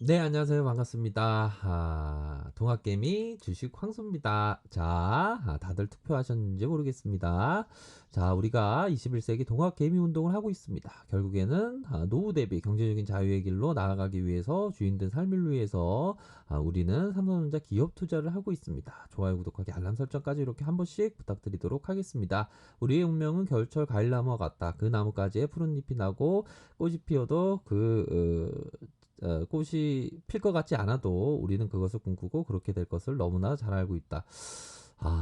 네, 안녕하세요. 반갑습니다. 동학개미 주식 황소입니다. 자, 다들 투표하셨는지 모르겠습니다. 자, 우리가 21세기 동학개미 운동을 하고 있습니다. 결국에는 노후 대비 경제적인 자유의 길로 나아가기 위해서 주인된 삶을 위해서 우리는 삼성전자 기업 투자를 하고 있습니다. 좋아요, 구독하기, 알람 설정까지 이렇게 한 번씩 부탁드리도록 하겠습니다. 우리의 운명은 겨울철 과일나무와 같다. 그 나무까지의 푸른 잎이 나고 꽃이 피어도 꽃이 필 것 같지 않아도 우리는 그것을 꿈꾸고 그렇게 될 것을 너무나 잘 알고 있다.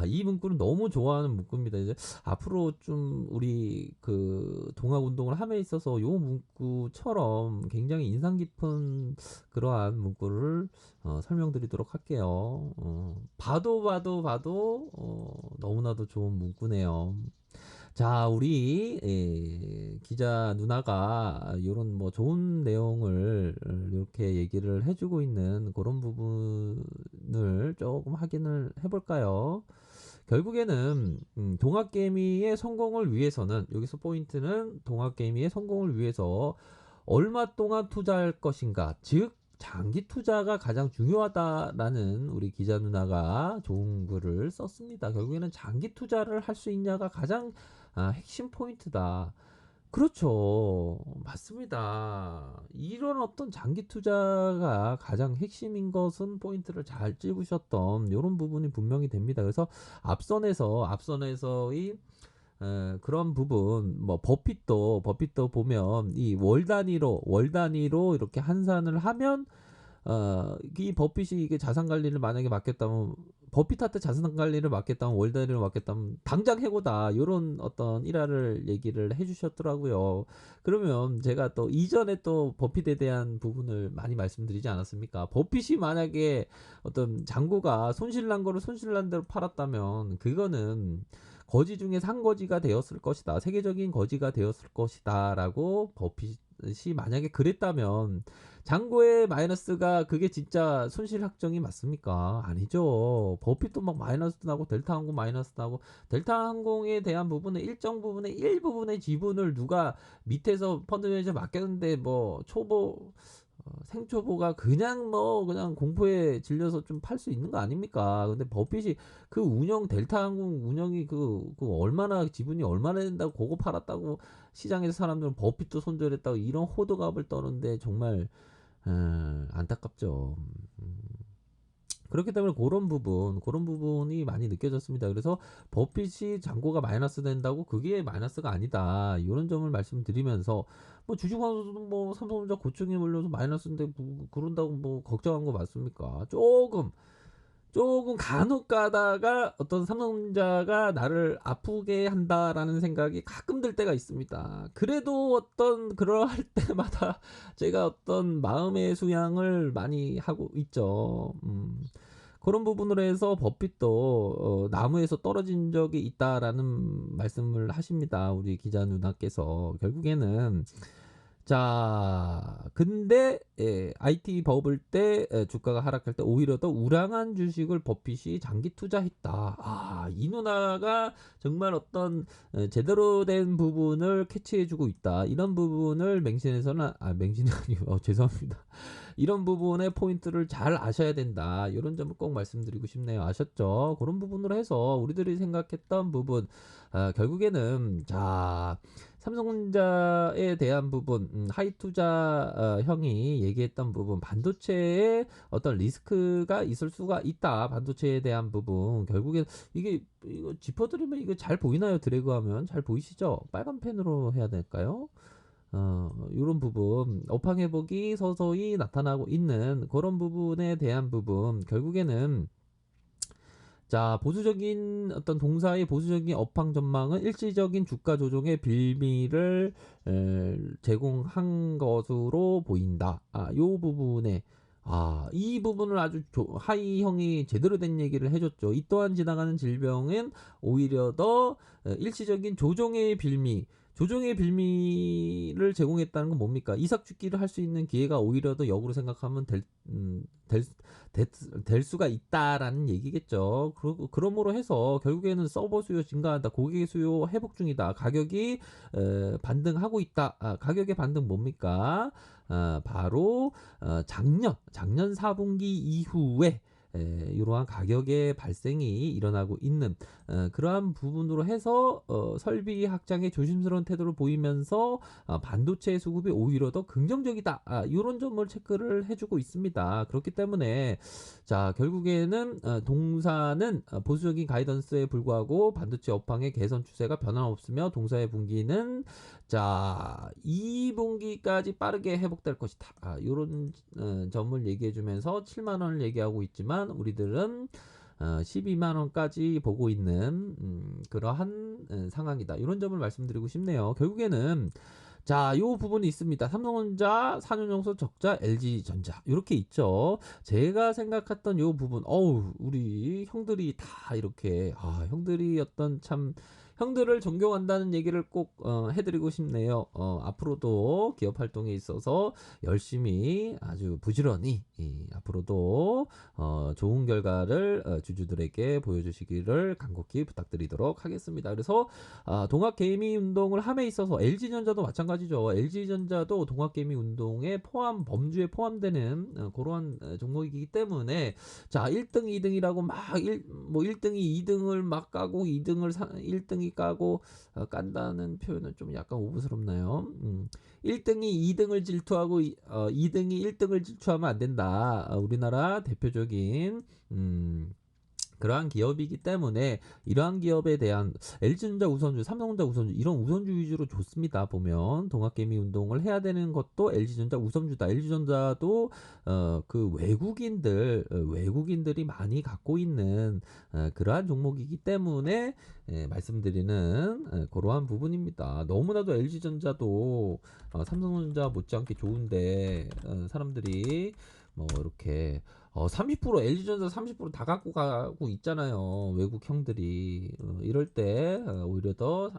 이 문구는 너무 좋아하는 문구입니다. 이제 앞으로 좀 우리 그 동학 운동을 함에 있어서 요 문구처럼 굉장히 인상 깊은 그러한 문구를 설명드리도록 할게요. 봐도 너무나도 좋은 문구네요. 자, 우리 기자 누나가 이런 뭐 좋은 내용을 이렇게 얘기를 해주고 있는 그런 부분을 조금 확인을 해볼까요? 결국에는 동학개미의 성공을 위해서는 여기서 포인트는 동학개미의 성공을 위해서 얼마 동안 투자할 것인가, 즉 장기 투자가 가장 중요하다라는 우리 기자 누나가 좋은 글을 썼습니다. 결국에는 장기 투자를 할 수 있냐가 가장 핵심 포인트다. 그렇죠. 맞습니다. 이런 어떤 장기 투자가 가장 핵심인 것은 포인트를 잘 찝으셨던 이런 부분이 분명히 됩니다. 그래서 앞선에서의 그런 부분 뭐 버핏도 보면 이 월 단위로 이렇게 환산을 하면 이 버핏이 이게 자산 관리를 만약에 맡겼다면 버핏한테 자산 관리를 맡겼다면 월 단위로 맡겼다면 당장 해고다 요런 어떤 일화를 얘기를 해주셨더라고요. 그러면 제가 또 이전에 또 버핏에 대한 부분을 많이 말씀드리지 않았습니까? 버핏이 만약에 어떤 장고가 손실난 거를 손실난 대로 팔았다면 그거는 거지 중에 상거지가 되었을 것이다. 세계적인 거지가 되었을 것이다. 라고 버핏이 만약에 그랬다면 장고의 마이너스가 그게 진짜 손실 확정이 맞습니까? 아니죠. 버핏도 막 마이너스 나고 델타항공 마이너스 나고 델타항공에 대한 부분은 일정 부분의 일부분의 지분을 누가 밑에서 펀드 매니저 맡겼는데 뭐 초보 생초보가 그냥 공포에 질려서 좀 팔 수 있는 거 아닙니까? 근데 버핏이 그 운영 델타항공 운영이 그 얼마나 지분이 얼마나 된다고 그거 팔았다고 시장에서 사람들은 버핏도 손절했다고 이런 호들갑을 떠는데 정말 안타깝죠. 그렇기 때문에 그런 부분이 많이 느껴졌습니다. 그래서 버핏이 잔고가 마이너스 된다고 그게 마이너스가 아니다. 이런 점을 말씀드리면서 뭐 주식환수도 뭐 삼성전자 고점이 몰려서 마이너스인데 뭐 그런다고 뭐 걱정한 거 맞습니까? 조금 간혹 가다가 어떤 삼성전자가 나를 아프게 한다라는 생각이 가끔 들 때가 있습니다. 그래도 어떤 그러할 때마다 제가 어떤 마음의 수양을 많이 하고 있죠. 그런 부분으로 해서 버핏도 나무에서 떨어진 적이 있다라는 말씀을 하십니다. 우리 기자 누나께서 결국에는 근데 IT 버블 때 주가가 하락할 때 오히려 더 우량한 주식을 버핏이 장기 투자했다. 이 누나가 정말 어떤 제대로 된 부분을 캐치해주고 있다. 이런 부분을 맹신해서는 맹신이 아니고 죄송합니다. 이런 부분의 포인트를 잘 아셔야 된다. 이런 점을 꼭 말씀드리고 싶네요. 아셨죠? 그런 부분으로 해서 우리들이 생각했던 부분 결국에는 삼성전자에 대한 부분, 하이 투자 형이 얘기했던 부분, 반도체에 어떤 리스크가 있을 수가 있다. 반도체에 대한 부분, 결국엔 이거 짚어드리면 이거 잘 보이나요? 드래그하면 잘 보이시죠? 빨간 펜으로 해야 될까요? 이런 부분, 업황회복이 서서히 나타나고 있는 그런 부분에 대한 부분, 결국에는 보수적인 어떤 동사의 보수적인 업황 전망은 일시적인 주가 조정의 빌미를 제공한 것으로 보인다. 요 부분에 이 부분을 아주 하이 형이 제대로 된 얘기를 해줬죠. 이 또한 지나가는 질병은 오히려 더 일시적인 조정의 빌미, 조정의 빌미를 제공했다는 건 뭡니까? 이삭 죽기를 할 수 있는 기회가 오히려 더 역으로 생각하면 될, 될, 될 수가 있다라는 얘기겠죠. 그러므로 해서 결국에는 서버 수요 증가한다. 고객의 수요 회복 중이다. 가격이 반등하고 있다. 가격의 반등 뭡니까? 바로 작년 4분기 이후에 이러한 가격의 발생이 일어나고 있는 그러한 부분으로 해서 설비 확장에 조심스러운 태도를 보이면서 반도체 수급이 오히려 더 긍정적이다. 이런 점을 체크를 해주고 있습니다. 그렇기 때문에 자 결국에는 동사는 보수적인 가이던스에 불구하고 반도체 업황의 개선 추세가 변함없으며 동사의 분기는 자 2분기까지 빠르게 회복될 것이다. 이런 점을 얘기해주면서 7만 원을 얘기하고 있지만 우리들은 12만 원까지 보고 있는 그러한 상황이다. 이런 점을 말씀드리고 싶네요. 결국에는 자, 요 부분이 있습니다. 삼성전자, 산업용서 적자, LG전자 이렇게 있죠. 제가 생각했던 요 부분, 우리 형들이 다 이렇게 형들이 어떤 참 형들을 존경한다는 얘기를 꼭 해드리고 싶네요. 앞으로도 기업 활동에 있어서 열심히 아주 부지런히 앞으로도 좋은 결과를 주주들에게 보여주시기를 간곡히 부탁드리도록 하겠습니다. 그래서 동학개미 운동을 함에 있어서 LG전자도 마찬가지죠. LG전자도 동학개미 운동에 범주에 포함되는 그러한 종목이기 때문에 자 1등 2등이라고 막 1등이 2등을 막 까고 1등이 까고 깐다는 표현은 좀 약간 오브스럽나요? 1등이 2등을 질투하고 2등이 1등을 질투하면 안 된다. 우리나라 대표적인 그러한 기업이기 때문에 이러한 기업에 대한 LG전자 우선주, 삼성전자 우선주 이런 우선주 위주로 좋습니다. 보면 동학개미 운동을 해야 되는 것도 LG전자 우선주다. LG전자도 그 외국인들이 많이 갖고 있는 그러한 종목이기 때문에 말씀드리는 그러한 부분입니다. 너무나도 LG전자도 삼성전자 못지않게 좋은데 사람들이 뭐 이렇게 30% LG전자 30% 다 갖고 가고 있잖아요. 외국 형들이 이럴 때 오히려 더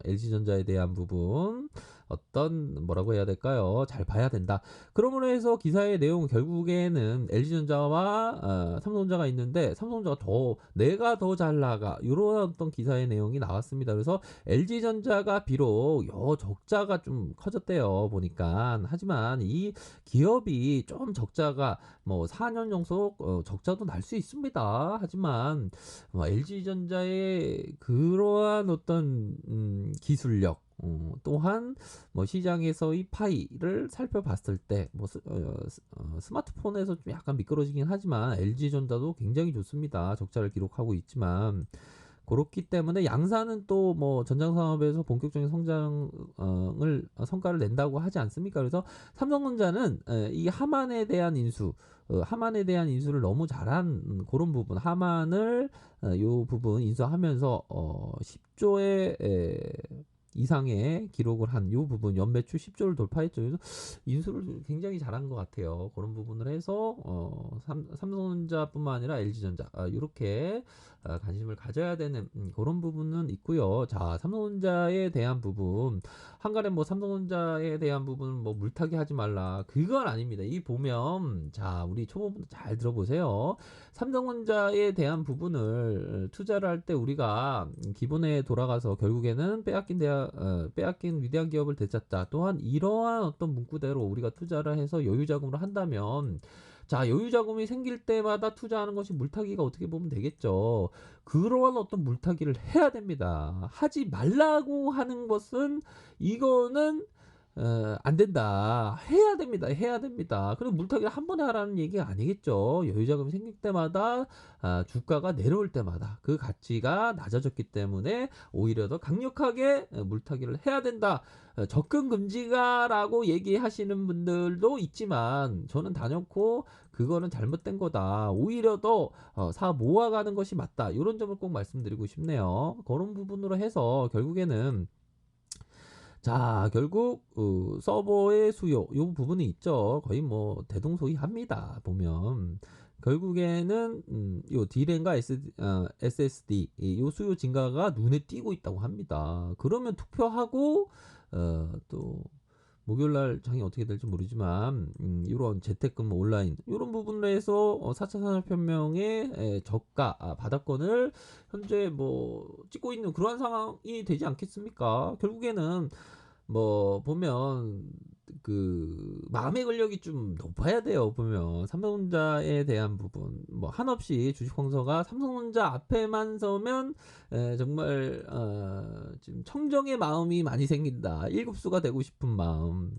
LG전자에 대한 부분 어떤 뭐라고 해야 될까요? 잘 봐야 된다. 그러므로 해서 기사의 내용 결국에는 LG전자와 삼성전자가 있는데 삼성전자가 내가 더 잘 나가 이런 어떤 기사의 내용이 나왔습니다. 그래서 LG전자가 비록 적자가 좀 커졌대요. 보니까 하지만 이 기업이 좀 적자가 뭐 4년 연속 적자도 날 수 있습니다. 하지만 LG전자의 그러한 어떤 기술력 또한 뭐 시장에서의 파이를 살펴봤을 때 뭐 스마트폰에서 좀 약간 미끄러지긴 하지만 LG전자도 굉장히 좋습니다. 적자를 기록하고 있지만 그렇기 때문에 양사는 또 뭐 전장 산업에서 본격적인 성과를 낸다고 하지 않습니까? 그래서 삼성전자는 이 하만에 대한 인수를 너무 잘한 그런 부분, 하만을 요 부분 인수하면서 10조의 이상의 기록을 한 요 부분 연매출 10조를 돌파했죠. 그래서 인수를 굉장히 잘한 것 같아요. 그런 부분을 해서 삼성전자뿐만 아니라 LG전자 이렇게 관심을 가져야 되는 그런 부분은 있고요. 자, 삼성전자에 대한 부분 한간에 뭐 삼성전자에 대한 부분은 뭐 물타기 하지 말라 그건 아닙니다. 이 보면 자 우리 초보분들 잘 들어보세요. 삼성전자에 대한 부분을 투자를 할 때 우리가 기본에 돌아가서 결국에는 빼앗긴 위대한 기업을 되찾자. 또한 이러한 어떤 문구대로 우리가 투자를 해서 여유자금으로 한다면 자 여유자금이 생길 때마다 투자하는 것이 물타기가 어떻게 보면 되겠죠. 그러한 어떤 물타기를 해야 됩니다. 하지 말라고 하는 것은 이거는 안 된다. 해야 됩니다. 해야 됩니다. 그리고 물타기를 한 번에 하라는 얘기가 아니겠죠. 여유자금이 생길 때마다 주가가 내려올 때마다 그 가치가 낮아졌기 때문에 오히려 더 강력하게 물타기를 해야 된다. 접근 금지가라고 얘기하시는 분들도 있지만 저는 단연코 그거는 잘못된 거다. 오히려 더 사 모아가는 것이 맞다. 이런 점을 꼭 말씀드리고 싶네요. 그런 부분으로 해서 결국에는 자, 결국 서버의 수요 요 부분이 있죠. 거의 뭐 대동소이합니다. 보면 결국에는 요 D램과 SSD 요 수요 증가가 눈에 띄고 있다고 합니다. 그러면 투표하고 또 목요일 날 장이 어떻게 될지 모르지만 이런 재택근무 온라인 이런 부분으로 해서 4차 산업혁명의 저가 바닥권을 현재 뭐 찍고 있는 그러한 상황이 되지 않겠습니까? 결국에는 뭐 보면 그 마음의 권력이 좀 높아야 돼요. 보면 삼성전자에 대한 부분 뭐 한없이 주식 황서가 삼성전자 앞에만 서면 정말 지금 청정의 마음이 많이 생긴다. 일급수가 되고 싶은 마음.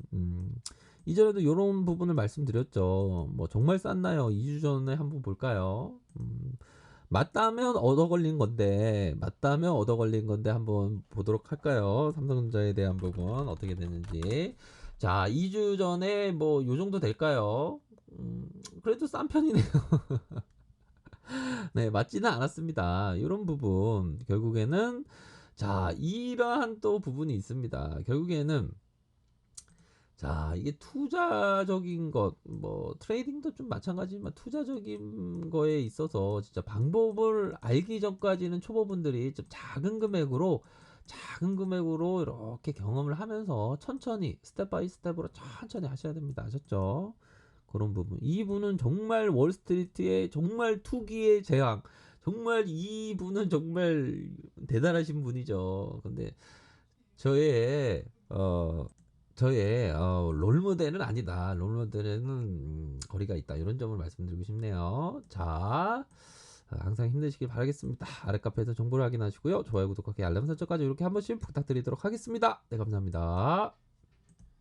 이전에도 이런 부분을 말씀드렸죠. 뭐 정말 쌌나요? 2주 전에 한번 볼까요? 맞다면 얻어 걸린 건데 한번 보도록 할까요? 삼성전자에 대한 부분 어떻게 됐는지. 자, 2주 전에 뭐 요 정도 될까요? 그래도 싼 편이네요. 네, 맞지는 않았습니다. 이런 부분 결국에는 자, 이러한 또 부분이 있습니다. 결국에는 자, 이게 투자적인 것, 뭐, 트레이딩도 좀 마찬가지지만 투자적인 거에 있어서 진짜 방법을 알기 전까지는 초보분들이 좀 작은 금액으로 이렇게 경험을 하면서 천천히, 스텝 바이 스텝으로 천천히 하셔야 됩니다. 아셨죠? 그런 부분. 이분은 정말 월스트리트의 정말 투기의 재앙. 정말 이분은 정말 대단하신 분이죠. 근데 저의 롤모델은 아니다. 롤모델에는 거리가 있다. 이런 점을 말씀드리고 싶네요. 자, 항상 힘내시길 바라겠습니다. 아래 카페에서 정보를 확인하시고요. 좋아요, 구독하기, 알람 설정까지 이렇게 한 번씩 부탁드리도록 하겠습니다. 네, 감사합니다.